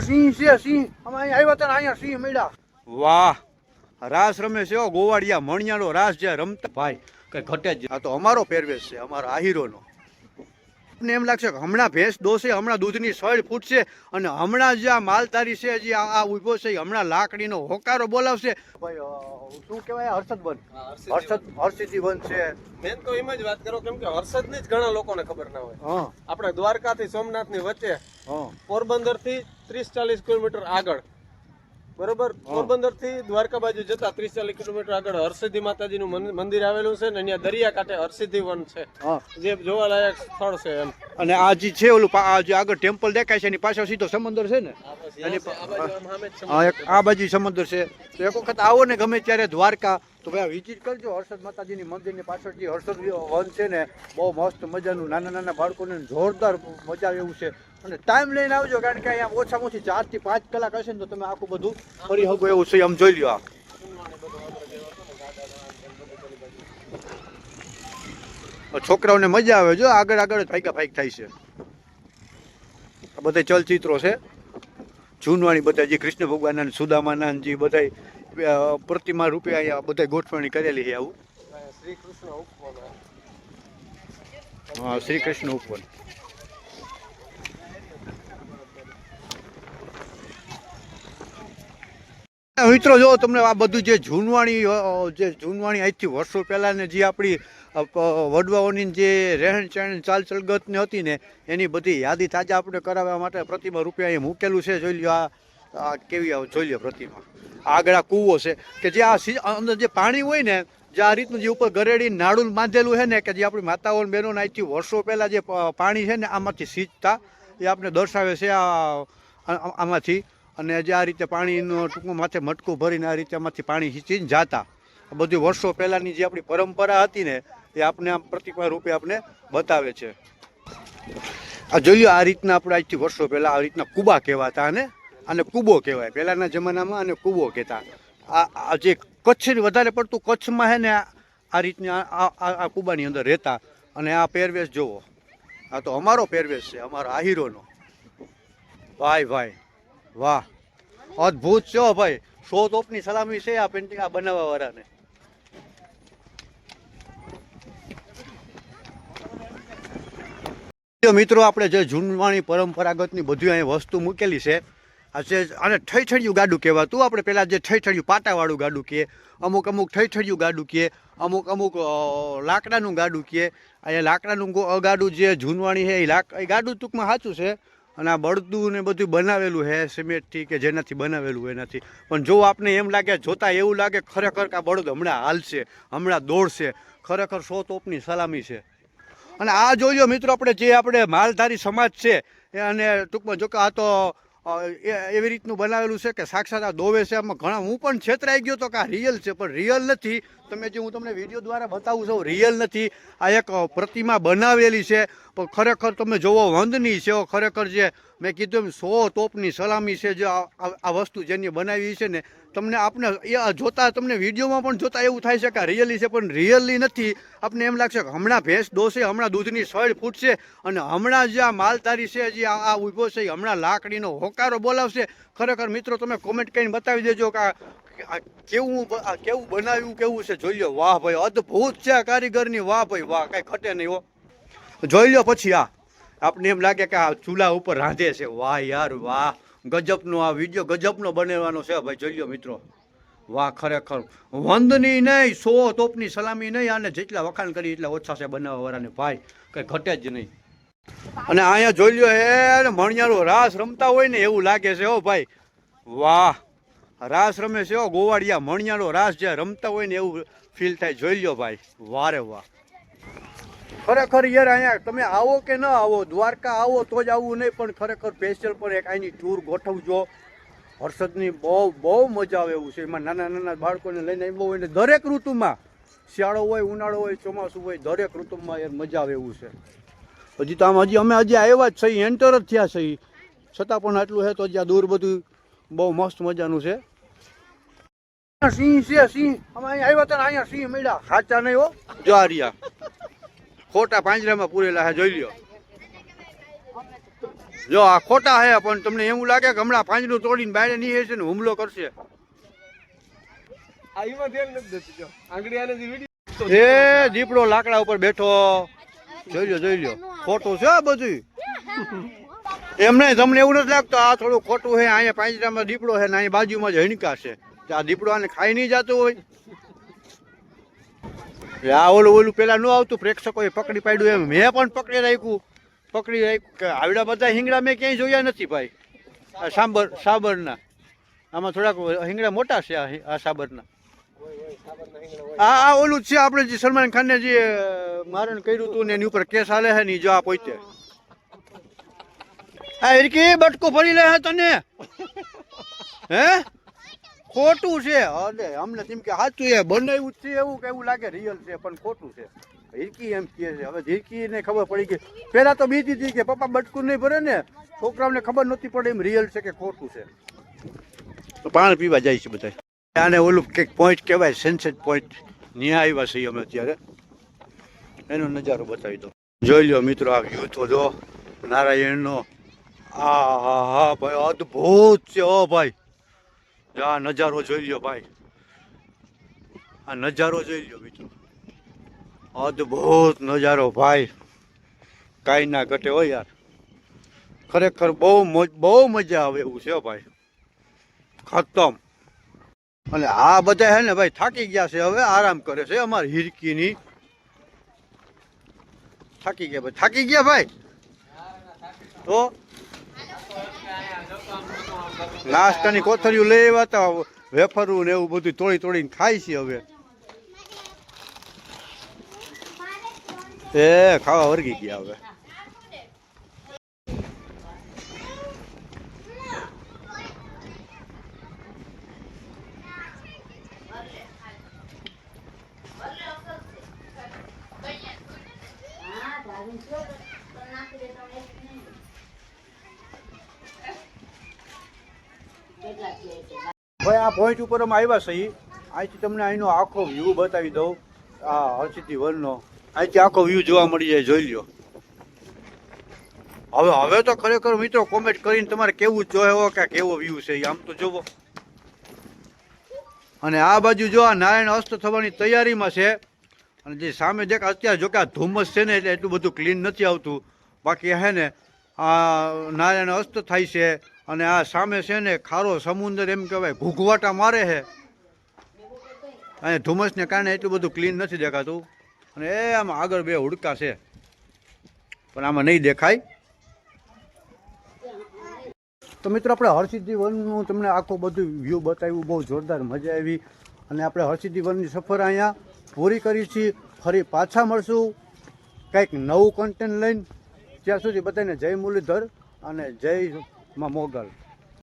સિંહ છે સિંહ. અમે અહીંયા આવ્યા હતા ને અહીંયા સિંહ મળ્યા. વાહ, રાસ રમે છે ગોવાડિયા મણિયાનો રાસ જે રમતા ભાઈ કઈ ઘટે જ. આ તો અમારો પહેરવેશ છે, અમારો આહીરોનો. આપને એમ લાગશે કે હમણાં ભેંસ દોશે, હમણાં દૂધની સળ ફૂટશે અને હમણાં જે આ માલધારી છે જે આ ઉભો છે હમણાં લાકડીનો હોકારો બોલાવશે. ભાઈ શું કહેવાય હર્ષદ હર્ષિદી વન છે. મેન તો એમ જ વાત કરો કેમ કે હર્ષદની જ ઘણા લોકોને ખબર ના હોય. આપણે દ્વારકા થી સોમનાથ ની વચ્ચે પોરબંદર થી 30-40 કિલોમીટર આગળ, બરોબર, પોરબંદર થી દ્વારકા બાજુ જતા 30-40 કિલોમીટર આગળ હરસિદ્ધિ માતાજીનું મંદિર આવેલું છે ને અહીંયા દરિયા કાંઠે હરસિદ્ધિ વન છે જે જોવાલાયક સ્થળ છે એમ. અને આ જે છે ઓલું જે આગળ ટેમ્પલ દેખાય છે એની પાછળ સીધો સમુદ્ર છે ને, આ બાજુ સમુદ્ર છે. તો એક વખત આવો ને ગમે ત્યારે દ્વારકા તો ભાઈ વિઝિટ કરજો. હર્ષદ માતાજીની મંદિરની પાછળ જે હર્ષદ વન છે ને બહુ મસ્ત મજાનું, નાના નાના બાળકોને જોરદાર મજા આવે એવું છે. અને ટાઈમ લઈને આવજો કારણ કે અહીંયા ઓછામાં ઓછી 4 થી 5 કલાક હશે ને તો તમે આખું બધું ફરી શકો એવું છે. આમ જોઈ લ્યો, આ છોકરાઓને મજા આવે જો આગળ આગળ ભાગ્યા ભાગ થાય છે. આ બધા ચલચિત્રો છે જૂનવાણી, બધા જે કૃષ્ણ ભગવાનના સુદામાના જે બધા પ્રતિમા રૂપે અહીંયા બધા ગોઠવણી કરેલી છે. આવું હા, શ્રી કૃષ્ણ ઉપવન. મિત્રો જો તમને આ બધું જે જૂનવાણી આજથી વર્ષો પહેલા ને જે આપણી વડવાઓની જે રહેણ ચહેણ ચાલ ચલગતને હતી ને એની બધી યાદી તાજા આપણે કરાવવા માટે પ્રતિમા રૂપિયા અહીં મૂકેલું છે. જોઈ લ્યો આ કેવી જોઈ લ્યો પ્રતિમા. આગળ આ કૂવો છે કે જે આ અંદર જે પાણી હોય ને જે આ રીતનું જે ઉપર ગરેડી નાડું બાંધેલું છે ને કે જે આપણી માતાઓ બહેનો આજથી વર્ષો પહેલા જે પાણી છે ને આમાંથી સિંચતા એ આપણે દર્શાવે છે આમાંથી. અને જે આ રીતે પાણીનો ટૂંકમાં માથે મટકું ભરીને આ રીતે આમાંથી પાણી સિંચીને જાતા. બધી વર્ષો પહેલાંની જે આપણી પરંપરા હતી ને એ આપણે આમ પ્રતિમા રૂપે આપણે બતાવે છે. આ જોયું આ રીતના આપણે આજથી વર્ષો પહેલાં આ રીતના કુબા કહેવાતા અને કૂબો કહેવાય પહેલાંના જમાનામાં, અને કૂબો કહેતા. આ જે કચ્છ વધારે પડતું કચ્છમાં છે ને આ રીતના આ કૂબાની અંદર રહેતા. અને આ પહેરવેશ જુઓ, આ તો અમારો પહેરવેશ છે, અમારો આહીરોનો. ભાઈ ભાઈ વાહ, અદ્ભુત છે ભાઈ. 100 તોપની સલામી છે આ પેન્ટિંગ આ બનાવવા વાળાને. મિત્રો આપણે જે જૂનવાણી પરંપરાગતની બધી અહીં વસ્તુ મૂકેલી છે. આ જે આને ઠૈઠડિયું ગાડું કહેવાતું. આપણે પહેલાં જે ઠૈઠડિયું પાટાવાળું ગાડું કહે, અમુક ઠૈઠડિયું ગાડું કહે, અમુક લાકડાનું ગાડું કહે. અહીંયા લાકડાનું ગાડું જે જૂનવાણી છે એ ગાડું ટૂંકમાં સાચું છે. અને આ બળદું ને બધું બનાવેલું છે સિમેન્ટથી કે જેનાથી બનાવેલું એનાથી. પણ જો આપને એમ લાગે જોતા એવું લાગે ખરેખર કે આ બળદ હમણાં હાલશે, હમણાં દોડશે. ખરેખર 100 તોપની સલામી છે. અને આ જોયો મિત્રો આપણે માલધારી સમાજ છે અને ટૂંકમાં જો કે આ તો એવી રીતનું બનાવેલું છે કે સાક્ષાત આ દોવે છે. આમાં ઘણા હું પણ છેતરાઈ ગયો તો કે આ રિયલ છે, પણ રિયલ નથી. તમે જે હું તમને વિડીયો દ્વારા બતાવું છું રિયલ નથી. આ એક પ્રતિમા બનાવેલી છે પણ ખરેખર તમે જોવો વંદની છે. ખરેખર જે મેં કીધું એમ 100 તોપની સલામી છે. જે આ વસ્તુ જેની બનાવી છે ને તમને આપણે એ જોતા તમને વિડીયોમાં પણ જોતા એવું થાય છે કે રિયલી છે, પણ રિયલી નથી. આપને એમ લાગશે કે હમણાં ભેંસ દોશે, હમણાં દૂધની સળ ફૂટશે અને હમણાં જે આ માલધારી છે જે આ ઊભો છે હમણાં લાકડીનો હોકારો બોલાવશે. ખરેખર મિત્રો તમે કોમેન્ટ કરીને બતાવી દેજો કે કેવું બનાવ્યું કેવું છે. જોઈ લો, વાહ ભાઈ, અદ્ભુત છે કારીગરની. વાહ ભાઈ વાહ, કઈ ઘટે નહીં હો. જોઈ લો પછી આપને એમ લાગે કે આ ચૂલા ઉપર રાંધે છે. વાહ યાર વાહ, ગજબનો આ વિડીયો ગજબનો બનેવાનો છે ભાઈ. જોઈ લો મિત્રો, વાહ ખરેખર વંદની નહીં, 100 તોપની સલામી નહીં. અને જેટલા વખાણ કરી એટલા ઓછા છે બનાવવા વાળાને ભાઈ, કઈ ઘટે જ નહીં. અને અહીંયા જોઈ લ્યો એ મણિયારો રાસ રમતા હોય ને એવું લાગે છે હો ભાઈ. વાહ, રાસ રમે છે ગોવાડિયા મણિયારો રાસ જે રમતા હોય ને એવું ફીલ થાય. જોઈ લ્યો ભાઈ, વારે વાહ. ખરેખર યાર અહીંયા તમે આવો કે ન આવો, દ્વારકા આવો તો જ આવવું નહીં, પણ ખરેખર સ્પેશિયલ પણ એક અહીંની ટૂર ગોઠવજો. હર્ષદની બહુ મજા આવે એવું છે. એમાં નાના નાના બાળકોને લઈને આવ્યો હોય ને દરેક ઋતુમાં, શિયાળો હોય, ઉનાળો હોય, ચોમાસું હોય, દરેક ઋતુમાં યાર મજા આવે એવું છે. હજી તો આમ અમે આવ્યા જ છીએ, એન્ટર જ થયા છીએ, છતાં પણ આટલું છે તો હજી આ દૂર બધું બહુ મસ્ત મજાનું છે. સિંહ છે સિંહ. અમે અહીંયા આવ્યા હતા ને અહીંયા સિંહ મળ્યા. સાચા નહીં હો, જો આ રહ્યા ખોટા પાંજરામાં પૂરેલા છે. જોઈ લ્યો જો આ ખોટા હે, પણ તમને એવું લાગે કે હમણાં પાંજરું તોડીને બહાર નહીં હશે ને હુમલો કરશે. આ ઈમાં ધ્યાન નથી દેતું જો આંગળી આને જે વિડિયો એ દીપડો લાકડા ઉપર બેઠો, જોઈ લ્યો ખોટું છે આ બધું. એમ નહીં, તમને એવું નથી લાગતું આ થોડું ખોટું છે? અહીંયા પાંજરામાં દીપડો છે ને અહીં બાજુમાં જ હણકા છે, આ દીપડો આને ખાઈ નહીં જતો હોય? આ ઓલું પેલા ન આવતું, પ્રેક્ષકોએ પકડી પાડ્યું એમ મેં પણ પકડી રાખ્યું કે આવડા બધા હિંગડા મેં ક્યાંય જોયા નથી ભાઈ. આ સાબરના આમાં થોડાક હિંગડા મોટા છે આ સાબરના. આ ઓલું જ છે આપણે જે સલમાન ખાનને જે મારણ કર્યું હતું ને એની ઉપર કેસ હાલે છે ને જો આ પોતે. આ હિરકી બટકું ફરી લે છે તને, હે? ખોટું છે. અરે અમને તેમ કે સાચું એ બનાવ્યું છે એવું કે એવું લાગે રિયલ છે, પણ ખોટું છે. હિરકી એમ કહે છે. હવે હિરકીને ખબર પડી ગઈ. પહેલા તો બીજી હતી કે પપ્પા બટકું નહીં ભરે ને, છોકરાઓને ખબર નહોતી પડે એમ રિયલ છે કે ખોટું છે. તો પાણી પીવા જાય છે બધા. આને ઓલું કંઈક પોઈન્ટ કહેવાય, સનસેટ પોઈન્ટ. ત્યાં આવ્યા છીએ અમે અત્યારે, એનો નજારો બતાવી દો. જોઈ લો મિત્રો આ વ્યૂ તો જો નારાયણનો. હા ભાઈ અદ્ભુત છે. ઓ ભાઈ આ નજારો જોઈ લો ભાઈ, આ નજારો જોઈ લો મિત્રો, અદ્ભુત નજારો ભાઈ, કાંઈ ના ઘટે હોય યાર. ખરેખર બહુ મજા આવે એવું છે ભાઈ, ખતમ. અને આ બધા હે ને ભાઈ થાકી ગયા છે, હવે આરામ કરે છે. અમારી હિરકીની થાકી ગયા ભાઈ. તો નાસ્તાની કોથળીઓ લઈ આવ્યા હતા, વેફરું ને એવું બધું તોડીને ખાય છે હવે. એ ખાવા વર્ગી ગયા હવે. ભાઈ આ પોઈન્ટ ઉપર અમે આવ્યા છીએ, અહીંથી તમને અહીંનો આખો વ્યૂ બતાવી દઉં. આ હરસિદ્ધિ વનનો અહીંથી આખો વ્યૂ જોવા મળી જાય, જોઈ લ્યો. હવે તો ખરેખર મિત્રો કોમેન્ટ કરીને તમારે કેવું જોયો કે કેવો વ્યૂ છે આમ તો જોવો. અને આ બાજુ જો આ નારાયણ અસ્ત થવાની તૈયારીમાં છે. અને જે સામે દેખ અત્યારે જો કે આ ધુમ્મસ છે ને એટલે એટલું બધું ક્લીન નથી આવતું, બાકી હે ને આ નારાયણ અસ્ત થાય છે. અને આ સામે છે ને ખારો સમુદ્ર એમ કહેવાય, ઘૂઘવાટા મારે છે. અને ધુમ્મસને કારણે એટલું બધું ક્લીન નથી દેખાતું. અને એ આમાં આગળ બે હુડકા છે પણ આમાં નહીં દેખાય. તો મિત્રો આપણે હરસિદ્ધિ વનનું તમને આખું બધું વ્યૂ બતાવ્યું, બહુ જોરદાર મજા આવી. અને આપણે હરસિદ્ધિ વનની સફર અહીંયા પૂરી કરી છીએ. ફરી પાછા મળશું કંઈક નવું કન્ટેન્ટ લઈને. ત્યાં સુધી બધાને જય મુરલીધર અને જય માં મોગલ.